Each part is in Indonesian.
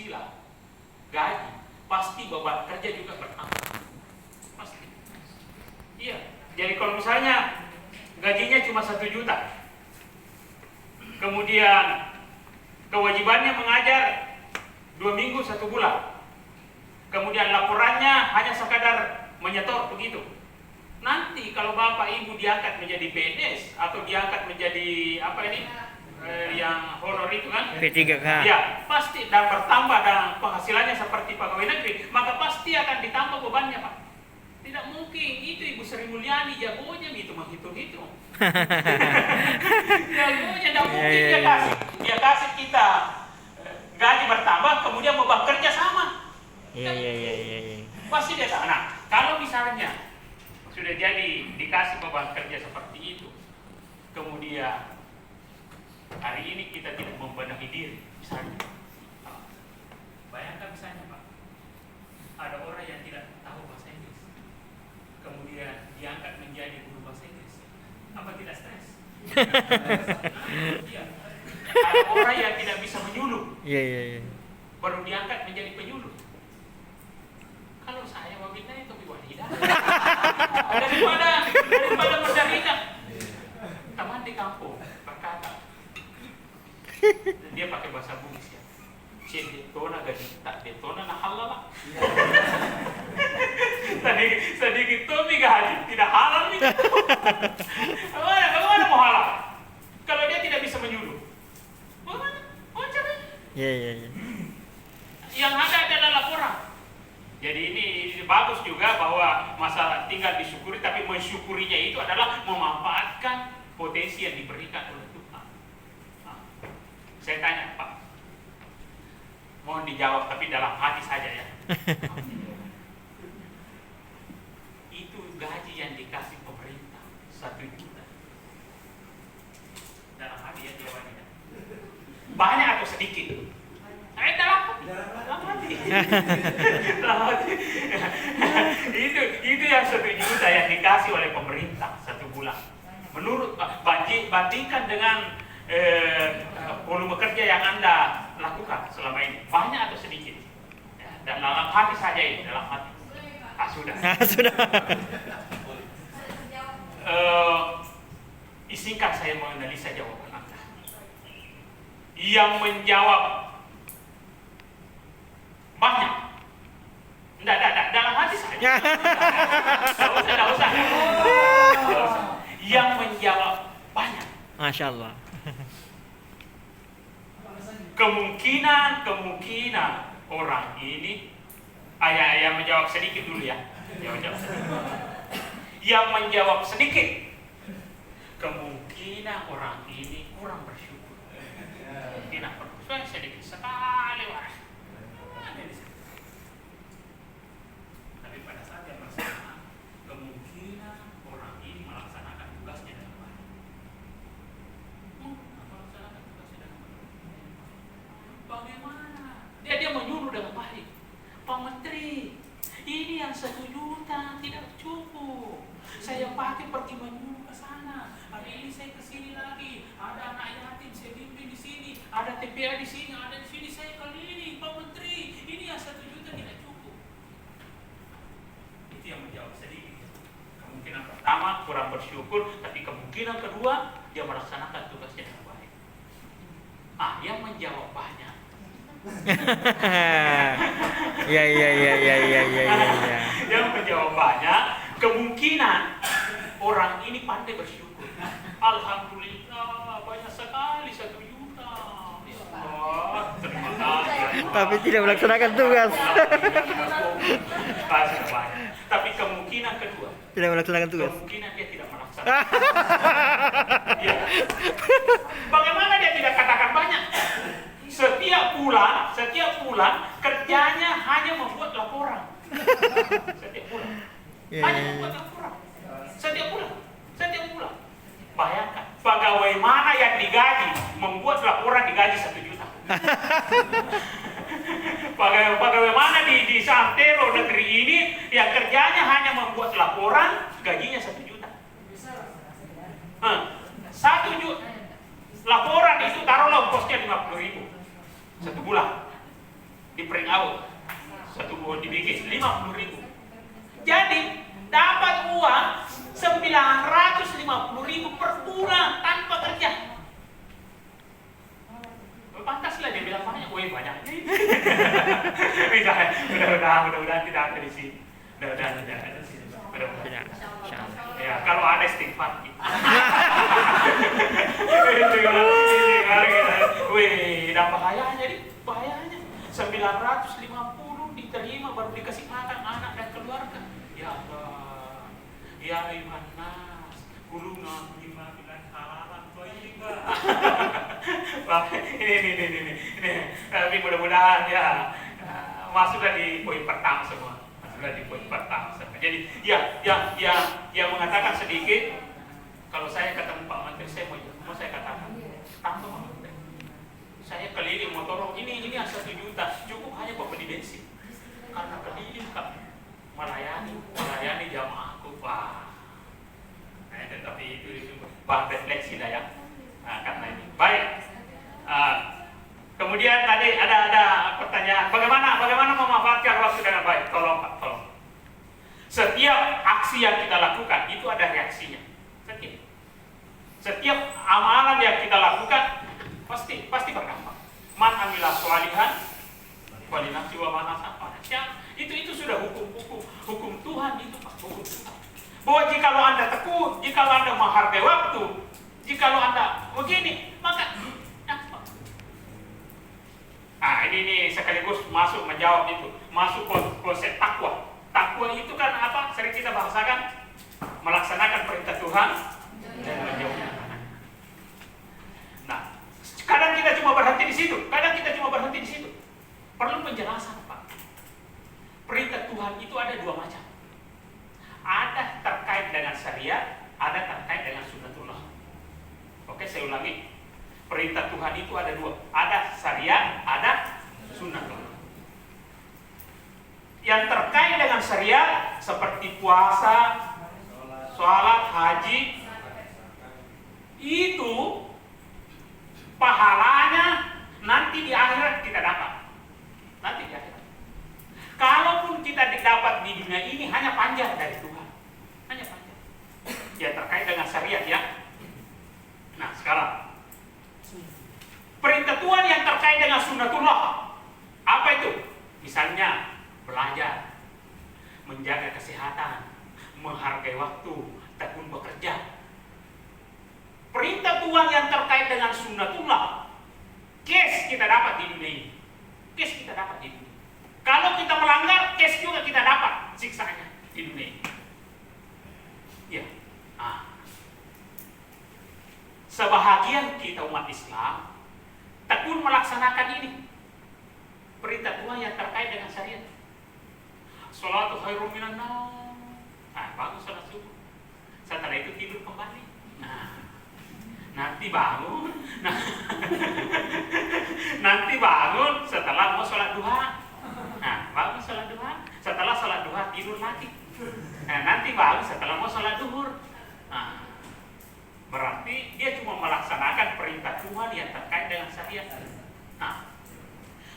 penghasilan, gaji, pasti beban kerja juga bertambah. Pasti. Iya. Jadi kalau misalnya gajinya cuma 1 juta, kemudian kewajibannya mengajar 2 minggu 1 bulan, kemudian laporannya hanya sekadar menyetor begitu. Nanti kalau bapak ibu diangkat menjadi PNS atau diangkat menjadi apa ini yang honor itu kan P3K. ya pasti dan bertambah dan penghasilannya seperti pegawai negeri, maka pasti akan ditambah bebannya pak. Tidak mungkin itu Ibu Sri Mulyani jagonya gitu menghitung-hitung. Jagonya tidak mungkin dia kasih kita gaji bertambah kemudian beban kerja sama. Iya. Pasti dia sana. Nah, kalau misalnya sudah jadi dikasih beban kerja seperti itu, kemudian hari ini kita tidak membenahi diri, misalnya, bayangkan misalnya Pak, ada orang yang tidak tahu bahasa Inggris, kemudian diangkat menjadi guru bahasa Inggris, apa tidak stres? Iya. Ada orang yang tidak bisa menyuluh, Iya. baru diangkat menjadi penyuluh. Kalau saya wabilnya itu biwadidah. daripada menderita. Teman di kampung berkata, dia pakai bahasa Bugis ya. Cien detona gaji tak detona nah halal. Sedikit tomi gaji tidak halal nih. Bagaimana mau halal? Kalau dia tidak bisa menyuluh, bagaimana? Oh jangan. Iya. Yang ada adalah laporan. Jadi ini bagus juga bahwa masalah tinggal disyukuri, tapi mensyukurinya itu adalah memanfaatkan potensi yang diberikan oleh Tuhan. Nah, saya tanya Pak, mohon dijawab tapi dalam hati saja ya. Itu gaji yang dikasih pemerintah 1 juta. Dalam hati ya jawabannya. Banyak atau sedikit? Dalam hati. Itu yang 1 juta yang dikasih oleh pemerintah 1 bulan. Menurut bandingkan dengan volume kerja yang Anda lakukan selama ini, banyak atau sedikit? Ya, dan dalam hati saja ini, dalam hati. Sudah. Izinkan saya menganalisa jawaban Anda. Yang menjawab banyak. Enggak, dalam hati saja. Tidak usah. Yang menjawab banyak. Masya Allah. Kemungkinan orang ini yang menjawab sedikit dulu ya. Yang menjawab sedikit, kemungkinan orang ini kurang bersyukur. Kemungkinan bersyukur sedikit sekali wah. Tapi pada saat yang bersamaan, kemungkinan orang ini melaksanakan tugasnya dengan baik. Melaksanakan tugasnya dengan baik. Bagaimana? Dia menyuruh dengan baik. Pak Menteri, ini yang 1 juta tidak cukup. Saya pakai pergi menyuruh ke sana. Hari ini saya ke sini lagi. Ada anak yatim saya bimbing di sini. Ada TPA di sini. Ada di sini saya keliling. Pak Menteri, ini yang 1 juta tidak cukup. Itu yang menjawab sedikit. Kemungkinan pertama kurang bersyukur, tapi kemungkinan kedua dia melaksanakan tugasnya dengan baik. Yang menjawab banyak. Iya. Yang menjawab banyak, kemungkinan orang ini pandai bersyukur. Alhamdulillah banyak sekali 1 juta. Ya Allah, terima kasih. Tapi tidak melaksanakan tugas. Tapi kemungkinan kedua, Tidak melaksanakan tugas. kemungkinan dia tidak melaksanakan. Ya. Bagaimana dia tidak katakan banyak? Setiap bulan kerjanya hanya membuat laporan. Setiap bulan. Hanya membuat laporan. Setiap bulan. Bayangkan, pegawai mana yang digaji membuat laporan digaji 1 juta? Pegawai mana di Santero negeri ini yang kerjanya hanya membuat laporan gajinya 1 juta? 1 juta. Laporan itu taruhlah kosnya 50.000 1 bulan. 50.000 sedikit, 50.000. Jadi dapat uang 950.000 per bulan tanpa kerja. Pantaslah dia bilang banyak, woi banyaknya ini. Mudah-mudahan tidak ada di sini. Mudah-mudahan tidak ada di sini. Mudah-mudahan. Ya, kalau ada istighfar. Wih, dan bahayanya jadi bahayanya 950 diterima baru dikasih makan anak dan keluarga. Ya Allah, ya ayuhan nas, kuluna bima bilan halalan thayyiban. Ini. Tapi mudah-mudahan ya masuklah di poin pertama semua. Jadi yang mengatakan sedikit, kalau saya ketemu Pak Menteri, mau saya katakan tambah Pak Menteri. Saya keliling motor ini yang 1 juta cukup hanya buat beli bensin. Karena keliling Pak melayani jamaahku Pak. Nah, tetapi itu Pak refleksi dah ya. Nah, karena ini baik. Kemudian tadi ada pertanyaan, bagaimana memanfaatkan waktu dengan baik? Tolong Pak, tolong. Setiap aksi yang kita lakukan itu ada reaksinya. Setiap amalan yang kita lakukan pasti berdampak. Man amila sholihan walinafsi wa man asafa. Itu sudah hukum Tuhan itu Pak, hukum Tuhan. Bahwa jikalau Anda tekun, jikalau Anda menghargai waktu, jikalau Anda begini, maka ini sekaligus masuk menjawab itu, masuk konsep takwa. Takwa itu kan apa? Sering kita bahasakan melaksanakan perintah Tuhan dan menjauhnya larangan. Nah, kadang kita cuma berhenti di situ, Perlu penjelasan Pak. Perintah Tuhan itu ada 2 macam. Ada terkait dengan syariat, ada terkait dengan sunnatullah. Oke, saya ulangi. Perintah Tuhan itu ada 2, ada syariat, ada sunnatullah. Yang terkait dengan syariat seperti puasa, sholat, haji, itu pahalanya nanti di akhirat kita dapat. Nanti di akhirat. Kalaupun kita dapat di dunia ini hanya panjang dari Tuhan. Hanya panjang. Ya terkait dengan syariat ya. Nah sekarang perintah Tuhan yang terkait dengan sunnatullah. Apa itu? Misalnya belajar, menjaga kesehatan, menghargai waktu, tekun bekerja. Perintah Tuhan yang terkait dengan sunnatullah, cash kita dapat di dunia ini. Cash kita dapat di dunia. Kalau kita melanggar, cash juga kita dapat siksanya di dunia ini. Ya. Sebahagian kita umat Islam tekun melaksanakan ini. Perintah Tuhan yang terkait dengan syariat. Sholatu khairum minan naum. Bagus sholat subuh. Setelah itu tidur kembali. Nanti bangun. Nanti bangun setelah mau sholat duha. Bangun sholat duha. Setelah sholat duha tidur lagi. Nanti bangun setelah mau sholat duhur. Berarti dia cuma melaksanakan perintah Tuhan yang terkait dengan syariat.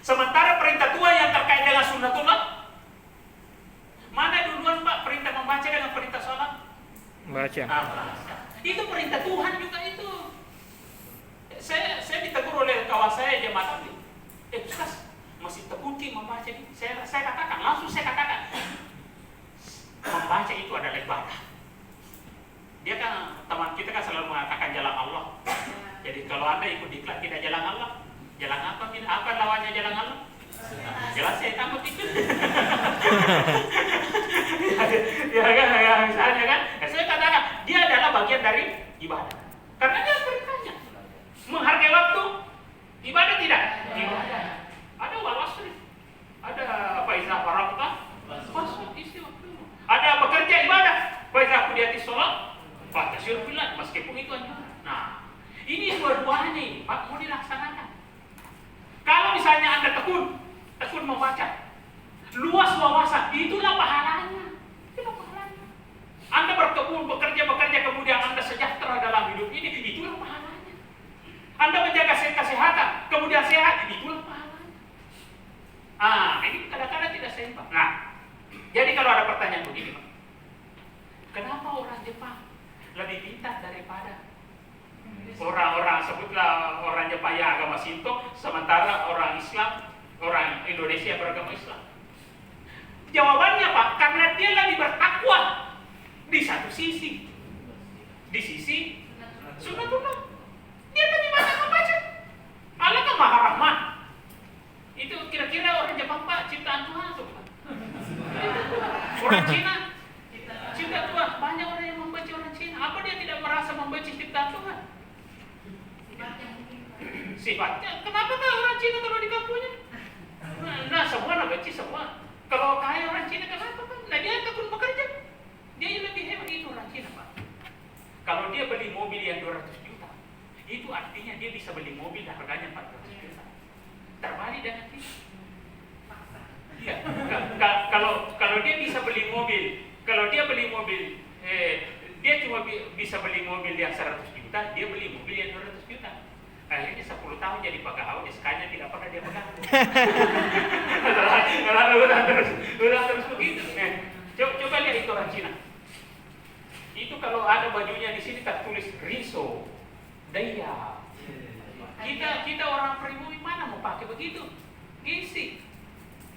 Sementara perintah Tuhan yang terkait dengan sunnatullah, mana duluan Pak, perintah membaca dengan perintah sholat? Baca. Itu perintah Tuhan juga itu. Saya ditegur oleh kawan saya jemaat tadi. Ustaz, masih terbukti membaca ini. Saya katakan, langsung saya katakan, membaca itu adalah ibadah. Dia kan, teman kita kan selalu mengatakan jalan Allah. Jadi kalau Anda ikut diklat tidak jalan Allah, jalan apa? Apa lawannya jalan Allah? Jelas saya takut itu. Misalnya kan, saya katakan dia adalah bagian dari ibadah. Karena dia perintahnya menghargai waktu, ibadah tidak? Ibadah. Ada walasri, ada faizah warakta, masuk isi waktu. Ada bekerja ibadah, faizah kudiati sholat. Fatasyur filat, meskipun itu hanya. Nah, ini dua-duanya Pak, mau dilaksanakan. Kalau misalnya Anda tekun membaca, luas wawasan, itulah pahalanya. Anda berkebun, bekerja, kemudian Anda sejahtera dalam hidup ini, itulah pahalanya. Anda menjaga kesehatan, kemudian sehat, itulah pahalanya. Ini kadang-kadang tidak seimbang. Nah, Jadi kalau ada pertanyaan begini, Pak, kenapa orang Jepang lebih pintar daripada orang-orang, sebutlah orang Jepang yang agama Shinto, sementara orang Islam, orang Indonesia beragama Islam? Jawabannya, Pak, karena dia lebih bertakwa di satu sisi. Di sisi sunatullah. Dia lebih banyak membaca. Allah kan Maha Rahman. Itu kira-kira orang Jepang, Pak, ciptaan Tuhan tuh, Pak. Orang Cina ciptaan Tuhan. Banyak orang yang membenci orang Cina. Apa dia tidak merasa membenci ciptaan Tuhan? Sifatnya. Kenapa kan orang Cina kalau di kampungnya? Nah, semua nak benci semua. Kalau kaya orang Cina kenapa kan? Nah, dia takut bekerja. Dia yang lebih hebat itu orang Cina, Pak. Kalau dia beli mobil yang 200 juta, itu artinya dia bisa beli mobil harganya 400 juta. Terbalik dengan kita. Iya. Kalau dia bisa beli mobil, dia cuma bisa beli mobil yang 100 juta, dia beli mobil yang 200 juta. Akhirnya 10 tahun jadi pegawai, SK-nya tidak pernah dia pegang. Udah terus begitu. Coba lihat itu orang Cina. Itu kalau ada bajunya di sini tertulis Riso, Daya. Kita orang pribumi mana mau pakai begitu? Gisi.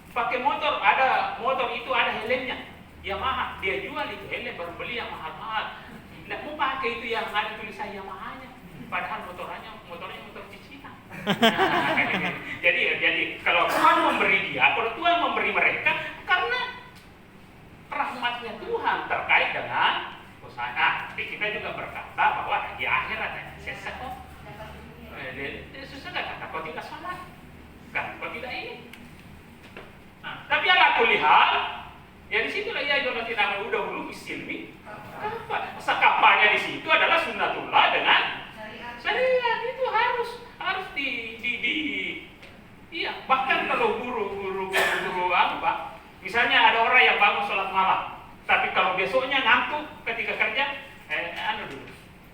Pakai motor, ada motor itu ada helmnya. Yamaha, dia jual itu helm, baru beli yang mahal-mahal. Nggak mau pakai itu yang ada tulisan Yamaha-nya. Padahal motornya motor Cina. Nah, jadi kalau Tuhan memberi dia, kalau Tuhan memberi mereka, karena rahmatnya Tuhan terkait dengan usaha. Tapi kita juga berkata bahwa di akhirat sesat kok. Susah kata kau tidak salah, kan kau tidak ini. Nah, tapi ala kulli hal, ya di situ lah ya Jonathan tidak udah hulu isilmi. Apa? Sakapannya di situ adalah sunnatullah dengan syariat. Itu harus iya. Bahkan kalau guru apa, misalnya ada orang yang bangun sholat malam, tapi kalau besoknya ngantuk ketika kerja,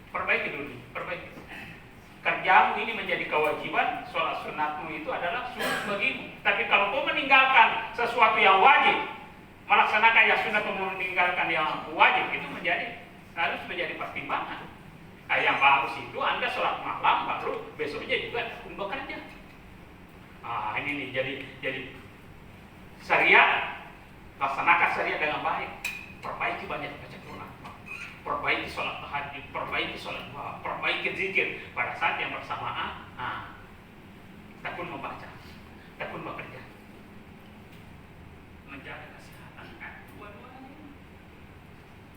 perbaiki dulu. Kerjamu ini menjadi kewajiban, sholat sunatmu itu adalah sunat bagimu. Tapi kalau kau meninggalkan sesuatu yang wajib, melaksanakan yang sunat meninggalkan yang wajib, itu harus menjadi pertimbangan. Nah, yang bagus itu Anda sholat malam baru besoknya juga bekerja. Ini nih jadi syariat, laksanakan syariat dengan baik. Perbaiki banyak baca Quran, perbaiki sholat tahajud, perbaiki sholat duha, perbaiki zikir pada saat yang bersamaan. Tekun membaca, tekun bekerja, menjaga kesehatan. Dua-duanya.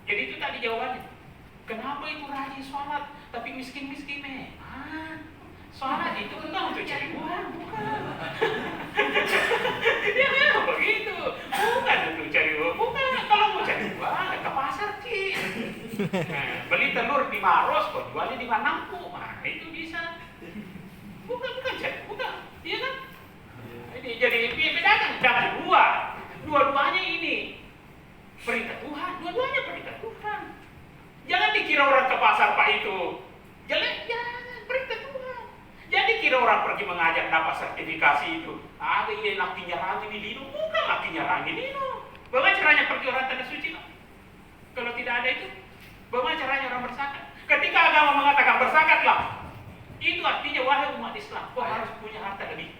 Jadi itu tadi jawabannya. Kenapa itu rajin sholat tapi miskin-miskin nih? Sholat itu bukan untuk cari uang, bukan. Ya begitu, bukan untuk cari uang, bukan. Kalau mau cari uang, ke pasar Ki. Beli telur di Maros, kok jualnya di Manampu, itu bisa. Bukan cari uang, iya kan? Ini jadi bedakan, jangan dua-duanya ini perintah Tuhan, dua-duanya perintah Tuhan. Jangan dikira orang ke pasar Pak itu jelek, jangan, perintah Tuhan. Jadi kira orang pergi mengajar dapat sertifikasi itu, iya lakinya Rangi di Lino, bukan lakinya Rangi di Lino. Bagaimana caranya pergi orang tanda suci Pak? Kalau tidak ada itu, bagaimana caranya orang berzakat? Ketika agama mengatakan berzakatlah, itu artinya wahai umat Islam, kau harus punya harta lebih.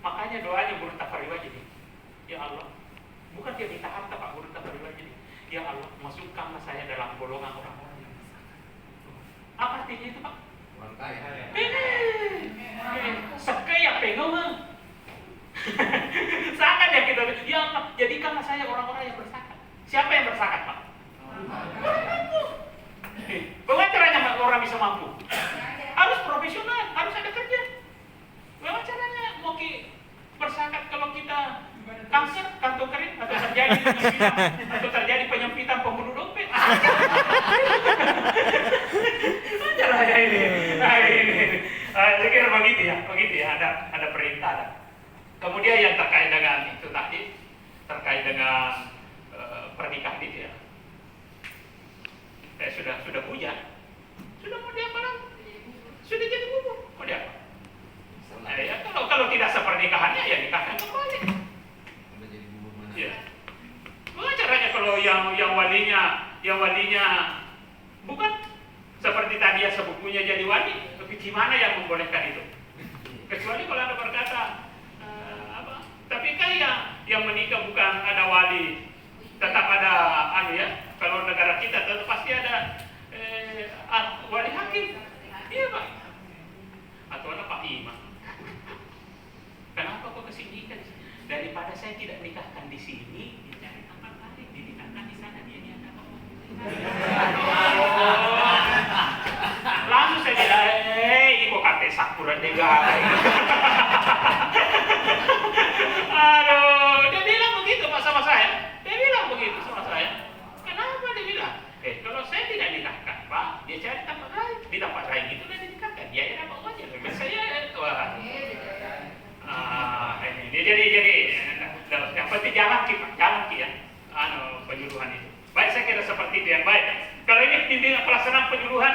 Makanya doanya Guru Tafari Wajidi, ya Allah, bukan dia minta harta Pak Guru Tafari Wajidi. Ya Allah, masukkanlah saya dalam golongan orang-orang yang berzakat. Apa artinya itu Pak? Orang kaya. Sekaya pengen. Zakat yang kita, ya Allah, jadikanlah saya orang-orang yang berzakat. Siapa yang berzakat Pak? Orang mampu. Bagaimana caranya orang bisa mampu? Harus profesional, harus ada kerja. Bagaimana caranya mau berzakat kalau kita kanker, kantong kering, atau terjadi penyempitan pembunuh dompet? Caranya ini. Saya kira begitu ya. Ada perintah. Kemudian yang terkait dengan itu tadi, terkait dengan pernikahan itu ya. Sudah hujan, sudah mau diapa lagi? Sudah jadi bubur, mau diapa? Ya, kalau tidak sepernikahannya ya nikahkan kembali. Udah jadi bubur mana? Ya. kita bukan ada wali, tetap ada anu ya. Kalau negara kita tetap pasti ada wali hakim. Iya Pak. Atau ada Pak Imam. Kenapa kok kesini kan? Daripada saya tidak nikahkan di sini, dicari tempat lain, dinikahkan di sana dia ada apa? Langsung saya bilang, ibu kate sakura negara. Aduh, dia bilang begitu Pak sama saya. Dia bilang begitu sama saya. Kenapa dia bilang? Kalau saya tidak nikahkan Pak, dia cari tempat lain. Di tempat lain itu udah dinikahkan. Dia yang dapat uangnya. Saya wah. Ini jadi yang penting jalan ya, penyuluhan itu. Baik, saya kira seperti itu yang baik. Kalau ini pimpinan pelaksanaan penyuluhan.